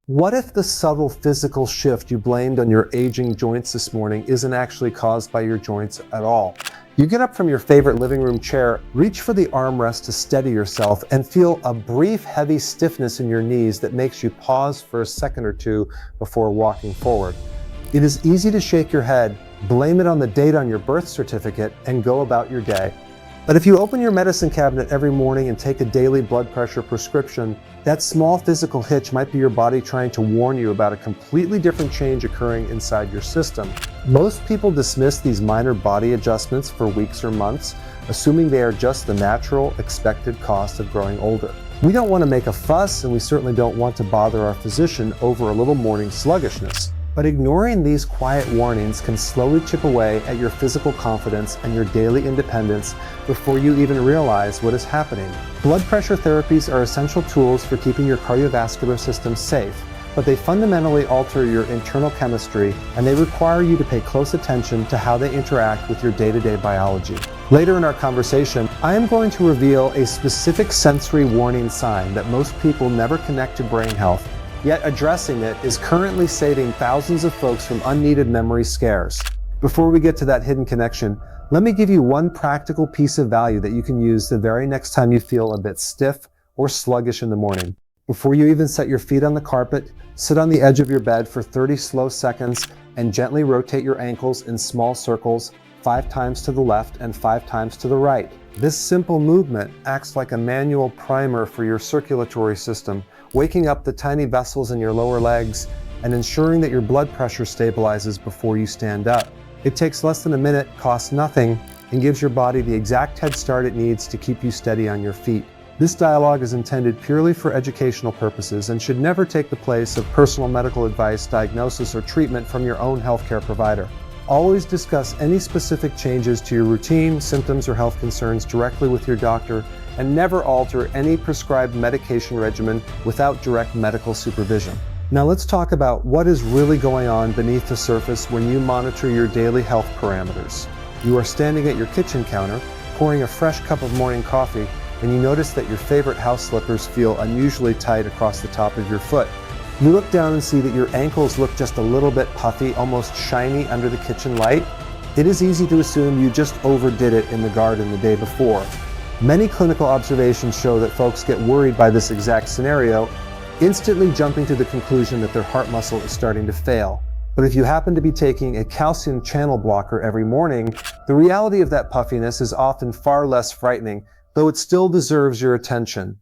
What if the subtle physical shift you blamed on your aging joints this morning isn't actually caused by your joints at all? You get up from your favorite living room chair, reach for the armrest to steady yourself, and feel a brief heavy stiffness in your knees that makes you pause for a second or two before walking forward. It is easy to shake your head, blame it on the date on your birth certificate, and go about your day. But if you open your medicine cabinet every morning and take a daily blood pressure prescription, that small physical hitch might be your body trying to warn you about a completely different change occurring inside your system. Most people dismiss these minor body adjustments for weeks or months, assuming they are just the natural, expected cost of growing older. We don't want to make a fuss, and we certainly don't want to bother our physician over a little morning sluggishness. But ignoring these quiet warnings can slowly chip away at your physical confidence and your daily independence before you even realize what is happening. Blood pressure therapies are essential tools for keeping your cardiovascular system safe, but they fundamentally alter your internal chemistry, and they require you to pay close attention to how they interact with your day-to-day biology. Later in our conversation, I am going to reveal a specific sensory warning sign that most people never connect to brain health, yet addressing it is currently saving thousands of folks from unneeded memory scares. Before we get to that hidden connection, let me give you one practical piece of value that you can use the very next time you feel a bit stiff or sluggish in the morning. Before you even set your feet on the carpet, sit on the edge of your bed for 30 slow seconds and gently rotate your ankles in small circles, 5 times to the left and 5 times to the right. This simple movement acts like a manual primer for your circulatory system, waking up the tiny vessels in your lower legs and ensuring that your blood pressure stabilizes before you stand up. It takes less than a minute, costs nothing, and gives your body the exact head start it needs to keep you steady on your feet. This dialogue is intended purely for educational purposes and should never take the place of personal medical advice, diagnosis, or treatment from your own healthcare provider. Always discuss any specific changes to your routine, symptoms, or health concerns directly with your doctor, and never alter any prescribed medication regimen without direct medical supervision. Now let's talk about what is really going on beneath the surface when you monitor your daily health parameters. You are standing at your kitchen counter, pouring a fresh cup of morning coffee, and you notice that your favorite house slippers feel unusually tight across the top of your foot. You look down and see that your ankles look just a little bit puffy, almost shiny under the kitchen light. It is easy to assume you just overdid it in the garden the day before. Many clinical observations show that folks get worried by this exact scenario, instantly jumping to the conclusion that their heart muscle is starting to fail. But if you happen to be taking a calcium channel blocker every morning, the reality of that puffiness is often far less frightening, though it still deserves your attention.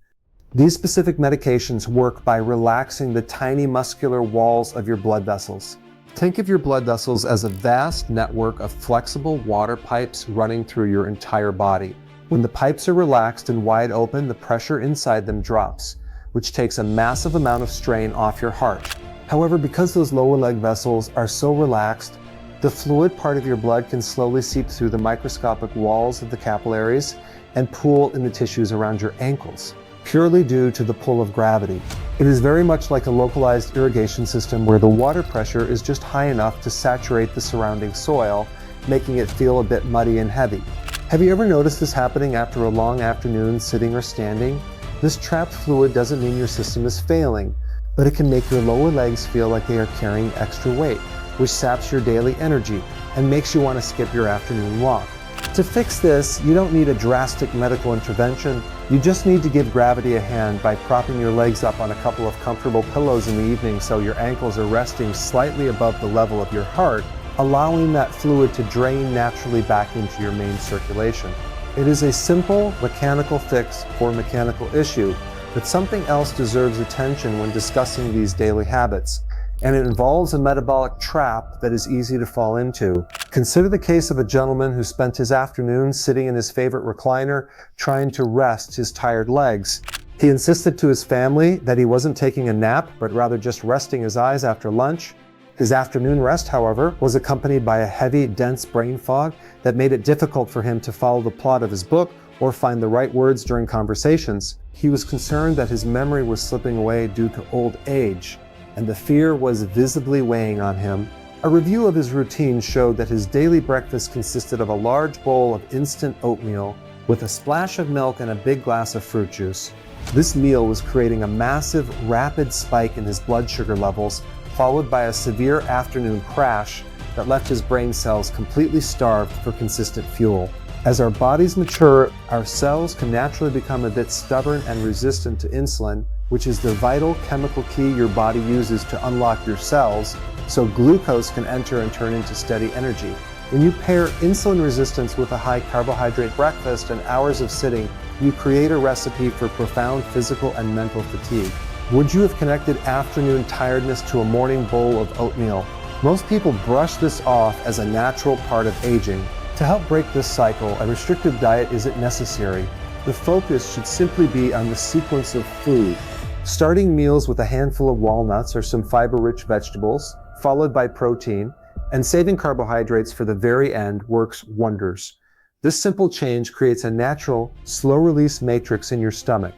These specific medications work by relaxing the tiny muscular walls of your blood vessels. Think of your blood vessels as a vast network of flexible water pipes running through your entire body. When the pipes are relaxed and wide open, the pressure inside them drops, which takes a massive amount of strain off your heart. However, because those lower leg vessels are so relaxed, the fluid part of your blood can slowly seep through the microscopic walls of the capillaries and pool in the tissues around your ankles, purely due to the pull of gravity. It is very much like a localized irrigation system where the water pressure is just high enough to saturate the surrounding soil, making it feel a bit muddy and heavy. Have you ever noticed this happening after a long afternoon sitting or standing? This trapped fluid doesn't mean your system is failing, but it can make your lower legs feel like they are carrying extra weight, which saps your daily energy and makes you want to skip your afternoon walk. To fix this, you don't need a drastic medical intervention. You just need to give gravity a hand by propping your legs up on a couple of comfortable pillows in the evening so your ankles are resting slightly above the level of your heart, allowing that fluid to drain naturally back into your main circulation. It is a simple mechanical fix for a mechanical issue, but something else deserves attention when discussing these daily habits, and it involves a metabolic trap that is easy to fall into. Consider the case of a gentleman who spent his afternoon sitting in his favorite recliner trying to rest his tired legs. He insisted to his family that he wasn't taking a nap, but rather just resting his eyes after lunch. His afternoon rest, however, was accompanied by a heavy, dense brain fog that made it difficult for him to follow the plot of his book or find the right words during conversations. He was concerned that his memory was slipping away due to old age, and the fear was visibly weighing on him. A review of his routine showed that his daily breakfast consisted of a large bowl of instant oatmeal with a splash of milk and a big glass of fruit juice. This meal was creating a massive, rapid spike in his blood sugar levels, followed by a severe afternoon crash that left his brain cells completely starved for consistent fuel. As our bodies mature, our cells can naturally become a bit stubborn and resistant to insulin, which is the vital chemical key your body uses to unlock your cells, so glucose can enter and turn into steady energy. When you pair insulin resistance with a high carbohydrate breakfast and hours of sitting, you create a recipe for profound physical and mental fatigue. Would you have connected afternoon tiredness to a morning bowl of oatmeal? Most people brush this off as a natural part of aging. To help break this cycle, a restrictive diet isn't necessary. The focus should simply be on the sequence of food. Starting meals with a handful of walnuts or some fiber-rich vegetables, followed by protein, and saving carbohydrates for the very end works wonders. This simple change creates a natural, slow-release matrix in your stomach,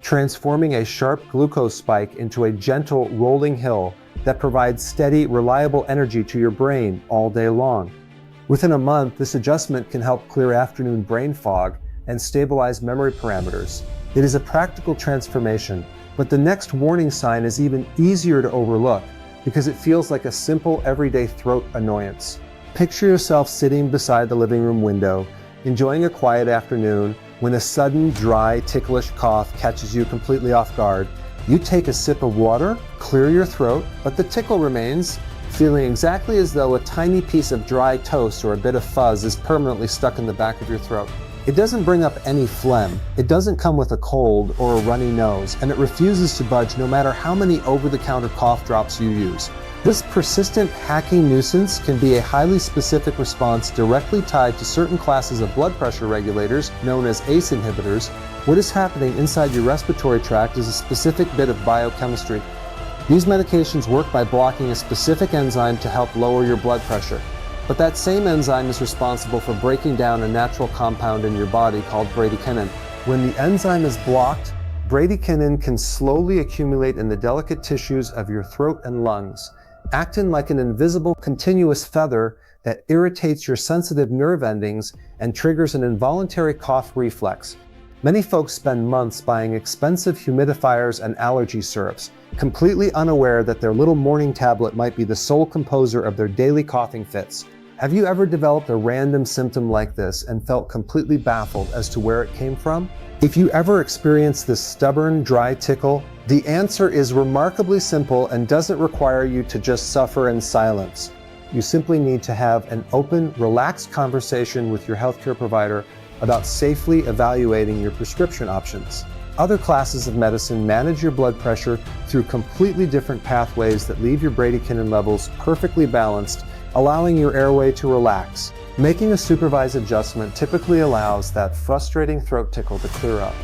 transforming a sharp glucose spike into a gentle rolling hill that provides steady, reliable energy to your brain all day long. Within a month, this adjustment can help clear afternoon brain fog and stabilize memory parameters. It is a practical transformation, but the next warning sign is even easier to overlook because it feels like a simple, everyday throat annoyance. Picture yourself sitting beside the living room window, enjoying a quiet afternoon, when a sudden, dry, ticklish cough catches you completely off guard. You take a sip of water, clear your throat, but the tickle remains, feeling exactly as though a tiny piece of dry toast or a bit of fuzz is permanently stuck in the back of your throat. It doesn't bring up any phlegm, it doesn't come with a cold or a runny nose, and it refuses to budge no matter how many over-the-counter cough drops you use. This persistent hacking nuisance can be a highly specific response directly tied to certain classes of blood pressure regulators known as ACE inhibitors. What is happening inside your respiratory tract is a specific bit of biochemistry. These medications work by blocking a specific enzyme to help lower your blood pressure. But that same enzyme is responsible for breaking down a natural compound in your body called bradykinin. When the enzyme is blocked, bradykinin can slowly accumulate in the delicate tissues of your throat and lungs, acting like an invisible, continuous feather that irritates your sensitive nerve endings and triggers an involuntary cough reflex. Many folks spend months buying expensive humidifiers and allergy syrups, completely unaware that their little morning tablet might be the sole composer of their daily coughing fits. Have you ever developed a random symptom like this and felt completely baffled as to where it came from? If you ever experience this stubborn, dry tickle, the answer is remarkably simple and doesn't require you to just suffer in silence. You simply need to have an open, relaxed conversation with your healthcare provider about safely evaluating your prescription options. Other classes of medicine manage your blood pressure through completely different pathways that leave your bradykinin levels perfectly balanced, allowing your airway to relax. Making a supervised adjustment typically allows that frustrating throat tickle to clear up,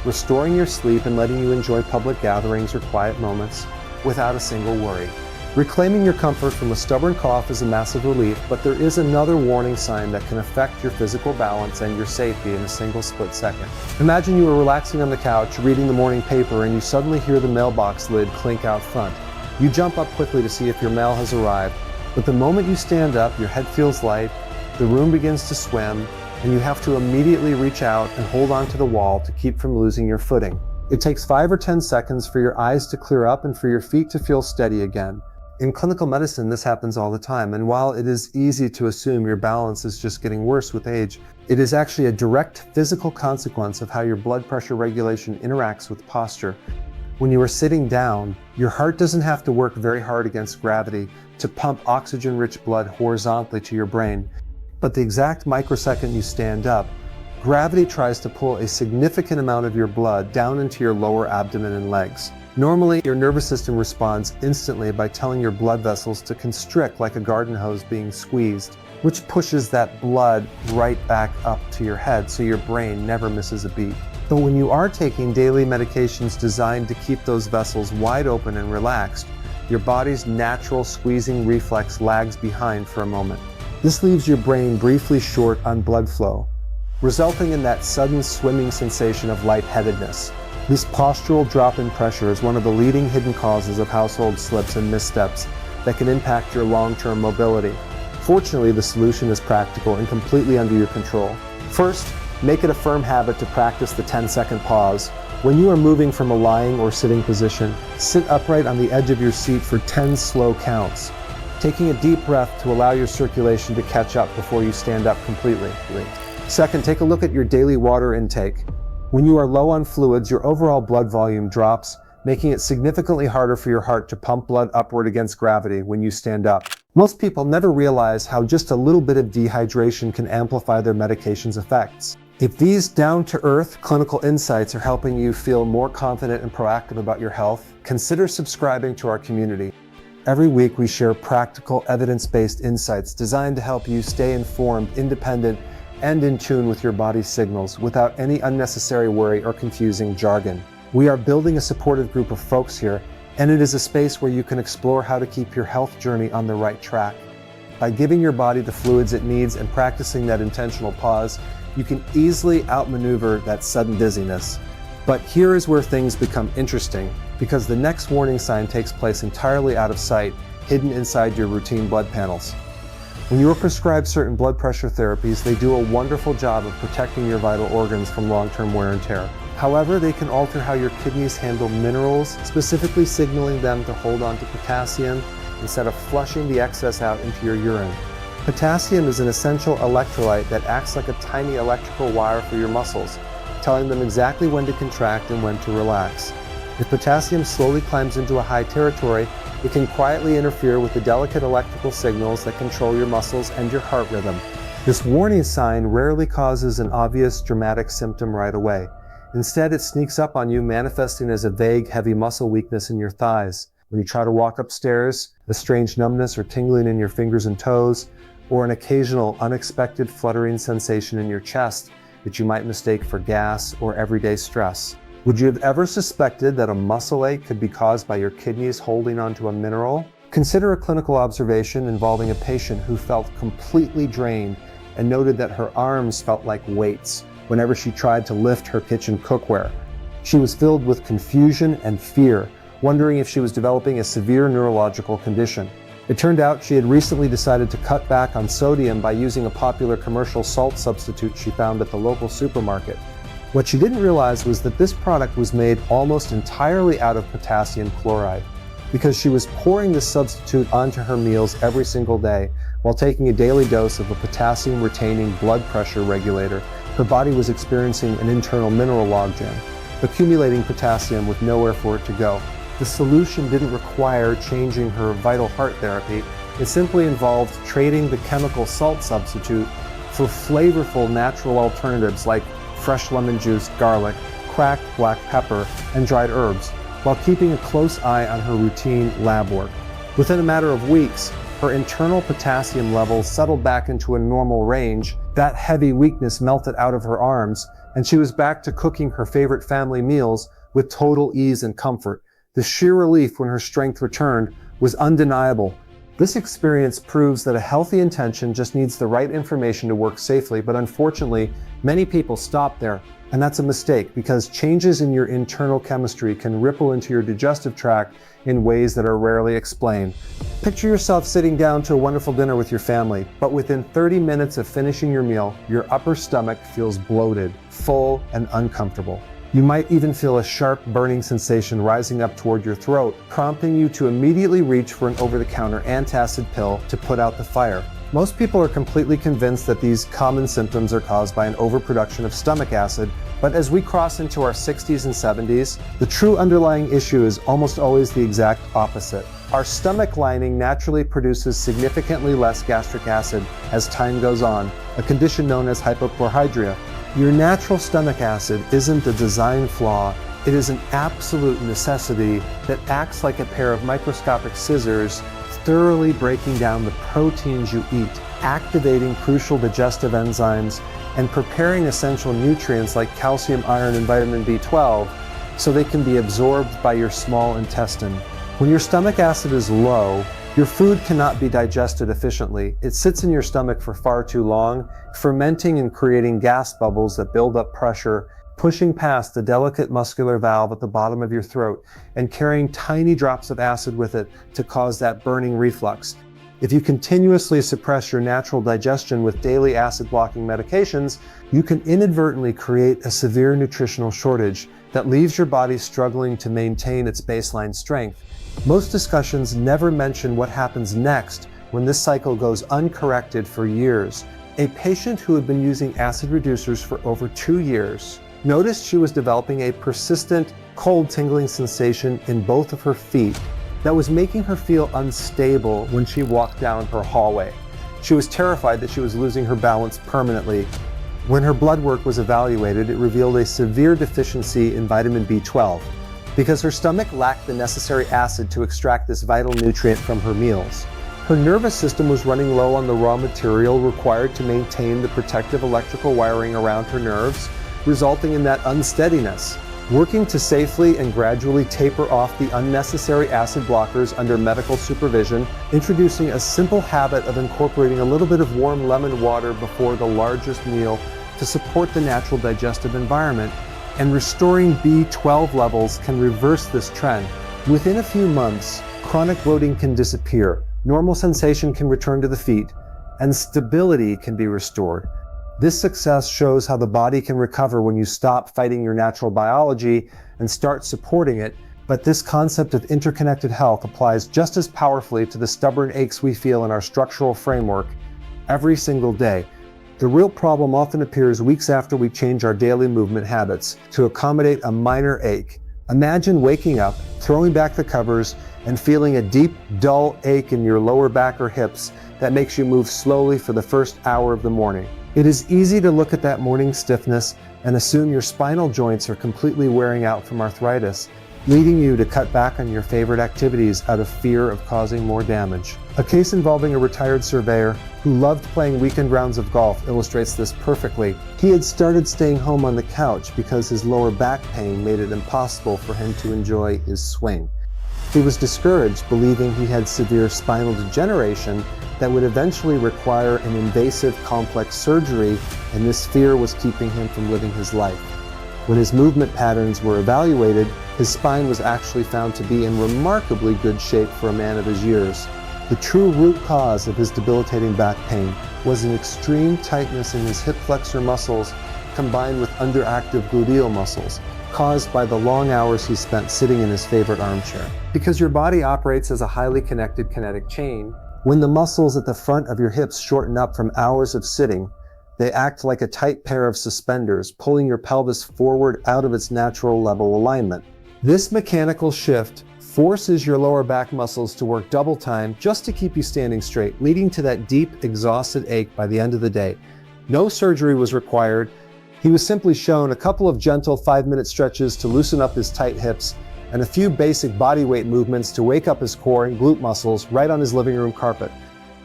restoring your sleep and letting you enjoy public gatherings or quiet moments without a single worry. Reclaiming your comfort from a stubborn cough is a massive relief, but there is another warning sign that can affect your physical balance and your safety in a single split second. Imagine you are relaxing on the couch, reading the morning paper, and you suddenly hear the mailbox lid clink out front. You jump up quickly to see if your mail has arrived, but the moment you stand up, your head feels light, the room begins to swim, and you have to immediately reach out and hold onto the wall to keep from losing your footing. It takes 5 or 10 seconds for your eyes to clear up and for your feet to feel steady again. In clinical medicine, this happens all the time, and while it is easy to assume your balance is just getting worse with age, it is actually a direct physical consequence of how your blood pressure regulation interacts with posture. When you are sitting down, your heart doesn't have to work very hard against gravity to pump oxygen-rich blood horizontally to your brain. But the exact microsecond you stand up, gravity tries to pull a significant amount of your blood down into your lower abdomen and legs. Normally, your nervous system responds instantly by telling your blood vessels to constrict like a garden hose being squeezed, which pushes that blood right back up to your head so your brain never misses a beat. But when you are taking daily medications designed to keep those vessels wide open and relaxed, your body's natural squeezing reflex lags behind for a moment. This leaves your brain briefly short on blood flow, resulting in that sudden swimming sensation of lightheadedness. This postural drop in pressure is one of the leading hidden causes of household slips and missteps that can impact your long-term mobility. Fortunately, the solution is practical and completely under your control. First, Make it a firm habit to practice the 10-second pause. When you are moving from a lying or sitting position, sit upright on the edge of your seat for 10 slow counts, taking a deep breath to allow your circulation to catch up before you stand up completely. Second, take a look at your daily water intake. When you are low on fluids, your overall blood volume drops, making it significantly harder for your heart to pump blood upward against gravity when you stand up. Most people never realize how just a little bit of dehydration can amplify their medication's effects. If these down-to-earth clinical insights are helping you feel more confident and proactive about your health, consider subscribing to our community. Every week we share practical, evidence-based insights designed to help you stay informed, independent, and in tune with your body's signals without any unnecessary worry or confusing jargon. We are building a supportive group of folks here, and it is a space where you can explore how to keep your health journey on the right track. By giving your body the fluids it needs and practicing that intentional pause, you can easily outmaneuver that sudden dizziness. But here is where things become interesting, because the next warning sign takes place entirely out of sight, hidden inside your routine blood panels. When you are prescribed certain blood pressure therapies, they do a wonderful job of protecting your vital organs from long-term wear and tear. However, they can alter how your kidneys handle minerals, specifically signaling them to hold on to potassium instead of flushing the excess out into your urine. Potassium is an essential electrolyte that acts like a tiny electrical wire for your muscles, telling them exactly when to contract and when to relax. If potassium slowly climbs into a high territory, it can quietly interfere with the delicate electrical signals that control your muscles and your heart rhythm. This warning sign rarely causes an obvious dramatic symptom right away. Instead, it sneaks up on you, manifesting as a vague, heavy muscle weakness in your thighs. When you try to walk upstairs, a strange numbness or tingling in your fingers and toes, or an occasional unexpected fluttering sensation in your chest that you might mistake for gas or everyday stress. Would you have ever suspected that a muscle ache could be caused by your kidneys holding onto a mineral? Consider a clinical observation involving a patient who felt completely drained and noted that her arms felt like weights whenever she tried to lift her kitchen cookware. She was filled with confusion and fear, wondering if she was developing a severe neurological condition. It turned out she had recently decided to cut back on sodium by using a popular commercial salt substitute she found at the local supermarket. What she didn't realize was that this product was made almost entirely out of potassium chloride. Because she was pouring this substitute onto her meals every single day while taking a daily dose of a potassium-retaining blood pressure regulator, her body was experiencing an internal mineral logjam, accumulating potassium with nowhere for it to go. The solution didn't require changing her vital heart therapy. It simply involved trading the chemical salt substitute for flavorful natural alternatives like fresh lemon juice, garlic, cracked black pepper, and dried herbs, while keeping a close eye on her routine lab work. Within a matter of weeks, her internal potassium levels settled back into a normal range, that heavy weakness melted out of her arms, and she was back to cooking her favorite family meals with total ease and comfort. The sheer relief when her strength returned was undeniable. This experience proves that a healthy intention just needs the right information to work safely, but unfortunately, many people stop there. And that's a mistake, because changes in your internal chemistry can ripple into your digestive tract in ways that are rarely explained. Picture yourself sitting down to a wonderful dinner with your family, but within 30 minutes of finishing your meal, your upper stomach feels bloated, full, and uncomfortable. You might even feel a sharp burning sensation rising up toward your throat, prompting you to immediately reach for an over-the-counter antacid pill to put out the fire. Most people are completely convinced that these common symptoms are caused by an overproduction of stomach acid, but as we cross into our 60s and 70s, the true underlying issue is almost always the exact opposite. Our stomach lining naturally produces significantly less gastric acid as time goes on, a condition known as hypochlorhydria. Your natural stomach acid isn't a design flaw, it is an absolute necessity that acts like a pair of microscopic scissors, thoroughly breaking down the proteins you eat, activating crucial digestive enzymes, and preparing essential nutrients like calcium, iron, and vitamin B12 so they can be absorbed by your small intestine. When your stomach acid is low, your food cannot be digested efficiently. It sits in your stomach for far too long, fermenting and creating gas bubbles that build up pressure, pushing past the delicate muscular valve at the bottom of your throat and carrying tiny drops of acid with it to cause that burning reflux. If you continuously suppress your natural digestion with daily acid-blocking medications, you can inadvertently create a severe nutritional shortage that leaves your body struggling to maintain its baseline strength. Most discussions never mention what happens next when this cycle goes uncorrected for years. A patient who had been using acid reducers for over 2 years noticed she was developing a persistent cold tingling sensation in both of her feet that was making her feel unstable when she walked down her hallway. She was terrified that she was losing her balance permanently. When her blood work was evaluated, it revealed a severe deficiency in vitamin B12 because her stomach lacked the necessary acid to extract this vital nutrient from her meals. Her nervous system was running low on the raw material required to maintain the protective electrical wiring around her nerves, resulting in that unsteadiness. Working to safely and gradually taper off the unnecessary acid blockers under medical supervision, introducing a simple habit of incorporating a little bit of warm lemon water before the largest meal to support the natural digestive environment, and restoring B12 levels can reverse this trend. Within a few months, chronic bloating can disappear, normal sensation can return to the feet, and stability can be restored. This success shows how the body can recover when you stop fighting your natural biology and start supporting it, but this concept of interconnected health applies just as powerfully to the stubborn aches we feel in our structural framework every single day. The real problem often appears weeks after we change our daily movement habits to accommodate a minor ache. Imagine waking up, throwing back the covers, and feeling a deep, dull ache in your lower back or hips that makes you move slowly for the first hour of the morning. It is easy to look at that morning stiffness and assume your spinal joints are completely wearing out from arthritis, leading you to cut back on your favorite activities out of fear of causing more damage. A case involving a retired surveyor who loved playing weekend rounds of golf illustrates this perfectly. He had started staying home on the couch because his lower back pain made it impossible for him to enjoy his swing. He was discouraged, believing he had severe spinal degeneration that would eventually require an invasive, complex surgery, and this fear was keeping him from living his life. When his movement patterns were evaluated, his spine was actually found to be in remarkably good shape for a man of his years. The true root cause of his debilitating back pain was an extreme tightness in his hip flexor muscles combined with underactive gluteal muscles, caused by the long hours he spent sitting in his favorite armchair. Because your body operates as a highly connected kinetic chain, when the muscles at the front of your hips shorten up from hours of sitting, they act like a tight pair of suspenders, pulling your pelvis forward out of its natural level alignment. This mechanical shift forces your lower back muscles to work double time just to keep you standing straight, leading to that deep, exhausted ache by the end of the day. No surgery was required. He was simply shown a couple of gentle 5-minute stretches to loosen up his tight hips and a few basic body weight movements to wake up his core and glute muscles right on his living room carpet.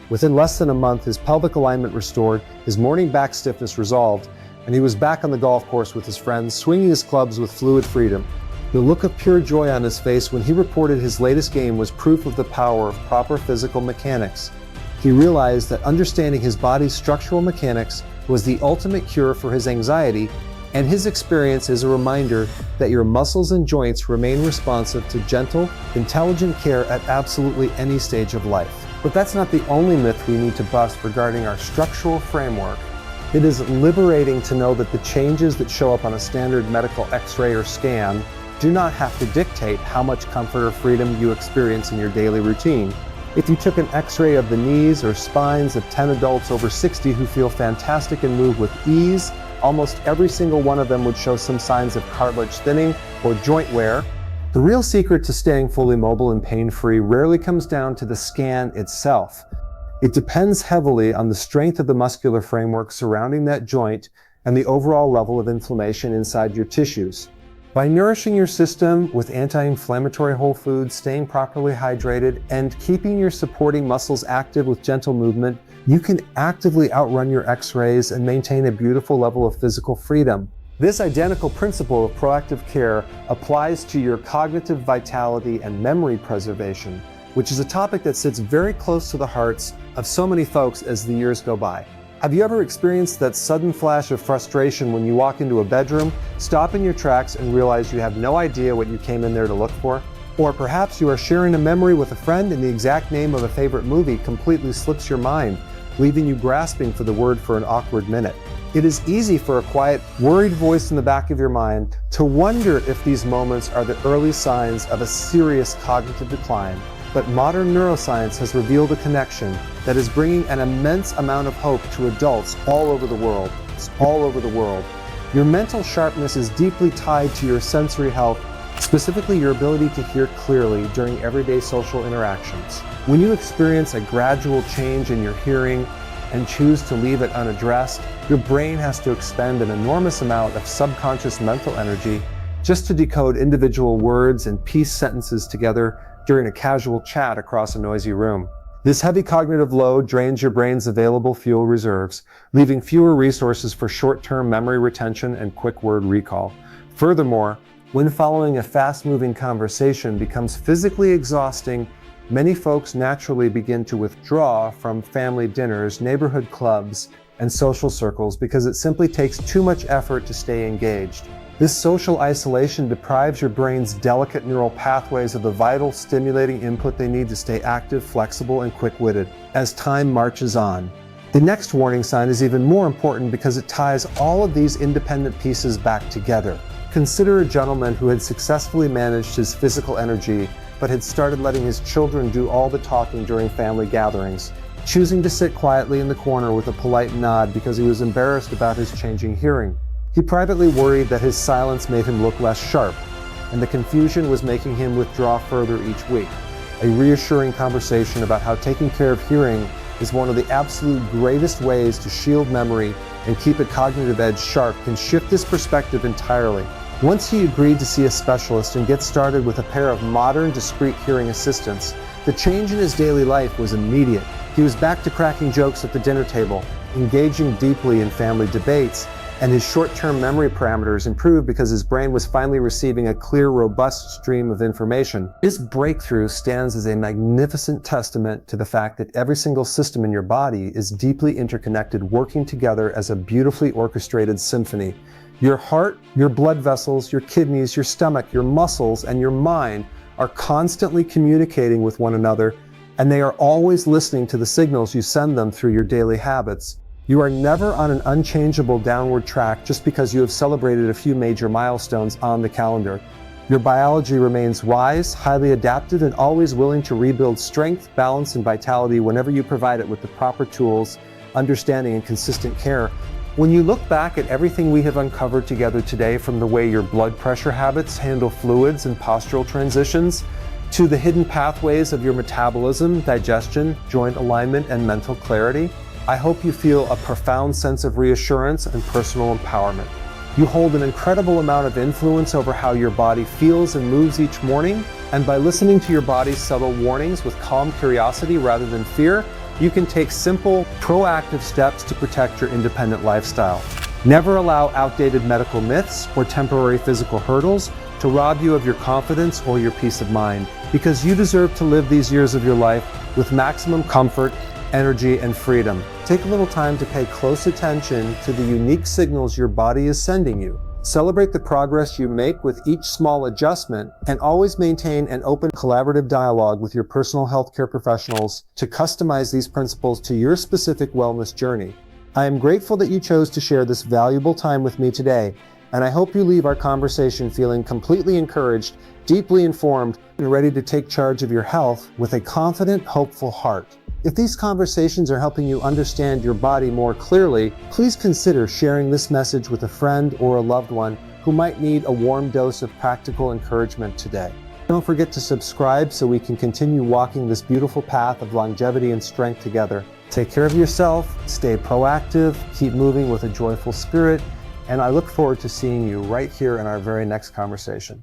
Within less than a month, his pelvic alignment restored, his morning back stiffness resolved, and he was back on the golf course with his friends, swinging his clubs with fluid freedom. The look of pure joy on his face when he reported his latest game was proof of the power of proper physical mechanics. He realized that understanding his body's structural mechanics was the ultimate cure for his anxiety, and his experience is a reminder that your muscles and joints remain responsive to gentle, intelligent care at absolutely any stage of life. But that's not the only myth we need to bust regarding our structural framework. It is liberating to know that the changes that show up on a standard medical X-ray or scan do not have to dictate how much comfort or freedom you experience in your daily routine. If you took an X-ray of the knees or spines of 10 adults over 60 who feel fantastic and move with ease, almost every single one of them would show some signs of cartilage thinning or joint wear. The real secret to staying fully mobile and pain-free rarely comes down to the scan itself. It depends heavily on the strength of the muscular framework surrounding that joint and the overall level of inflammation inside your tissues. By nourishing your system with anti-inflammatory whole foods, staying properly hydrated, and keeping your supporting muscles active with gentle movement, you can actively outrun your X-rays and maintain a beautiful level of physical freedom. This identical principle of proactive care applies to your cognitive vitality and memory preservation, which is a topic that sits very close to the hearts of so many folks as the years go by. Have you ever experienced that sudden flash of frustration when you walk into a bedroom, stop in your tracks, and realize you have no idea what you came in there to look for? Or perhaps you are sharing a memory with a friend and the exact name of a favorite movie completely slips your mind, leaving you grasping for the word for an awkward minute. It is easy for a quiet, worried voice in the back of your mind to wonder if these moments are the early signs of a serious cognitive decline. But modern neuroscience has revealed a connection that is bringing an immense amount of hope to adults all over the world. Your mental sharpness is deeply tied to your sensory health, specifically your ability to hear clearly during everyday social interactions. When you experience a gradual change in your hearing and choose to leave it unaddressed, your brain has to expend an enormous amount of subconscious mental energy just to decode individual words and piece sentences together during a casual chat across a noisy room. This heavy cognitive load drains your brain's available fuel reserves, leaving fewer resources for short-term memory retention and quick word recall. Furthermore, when following a fast-moving conversation becomes physically exhausting, many folks naturally begin to withdraw from family dinners, neighborhood clubs, and social circles because it simply takes too much effort to stay engaged. This social isolation deprives your brain's delicate neural pathways of the vital, stimulating input they need to stay active, flexible, and quick-witted as time marches on. The next warning sign is even more important because it ties all of these independent pieces back together. Consider a gentleman who had successfully managed his physical energy, but had started letting his children do all the talking during family gatherings, choosing to sit quietly in the corner with a polite nod because he was embarrassed about his changing hearing. He privately worried that his silence made him look less sharp, and the confusion was making him withdraw further each week. A reassuring conversation about how taking care of hearing is one of the absolute greatest ways to shield memory and keep a cognitive edge sharp can shift this perspective entirely. Once he agreed to see a specialist and get started with a pair of modern, discreet hearing assistants, the change in his daily life was immediate. He was back to cracking jokes at the dinner table, engaging deeply in family debates, and his short-term memory parameters improved because his brain was finally receiving a clear, robust stream of information. This breakthrough stands as a magnificent testament to the fact that every single system in your body is deeply interconnected, working together as a beautifully orchestrated symphony. Your heart, your blood vessels, your kidneys, your stomach, your muscles, and your mind are constantly communicating with one another, and they are always listening to the signals you send them through your daily habits. You are never on an unchangeable downward track just because you have celebrated a few major milestones on the calendar. Your biology remains wise, highly adaptive, and always willing to rebuild strength, balance, and vitality whenever you provide it with the proper tools, understanding, and consistent care. When you look back at everything we have uncovered together today, from the way your blood pressure habits handle fluids and postural transitions, to the hidden pathways of your metabolism, digestion, joint alignment, and mental clarity, I hope you feel a profound sense of reassurance and personal empowerment. You hold an incredible amount of influence over how your body feels and moves each morning, and by listening to your body's subtle warnings with calm curiosity rather than fear, you can take simple, proactive steps to protect your independent lifestyle. Never allow outdated medical myths or temporary physical hurdles to rob you of your confidence or your peace of mind, because you deserve to live these years of your life with maximum comfort, energy, and freedom. Take a little time to pay close attention to the unique signals your body is sending you. Celebrate the progress you make with each small adjustment, and always maintain an open, collaborative dialogue with your personal healthcare professionals to customize these principles to your specific wellness journey. I am grateful that you chose to share this valuable time with me today, and I hope you leave our conversation feeling completely encouraged, deeply informed, and ready to take charge of your health with a confident, hopeful heart. If these conversations are helping you understand your body more clearly, please consider sharing this message with a friend or a loved one who might need a warm dose of practical encouragement today. Don't forget to subscribe so we can continue walking this beautiful path of longevity and strength together. Take care of yourself, stay proactive, keep moving with a joyful spirit, and I look forward to seeing you right here in our very next conversation.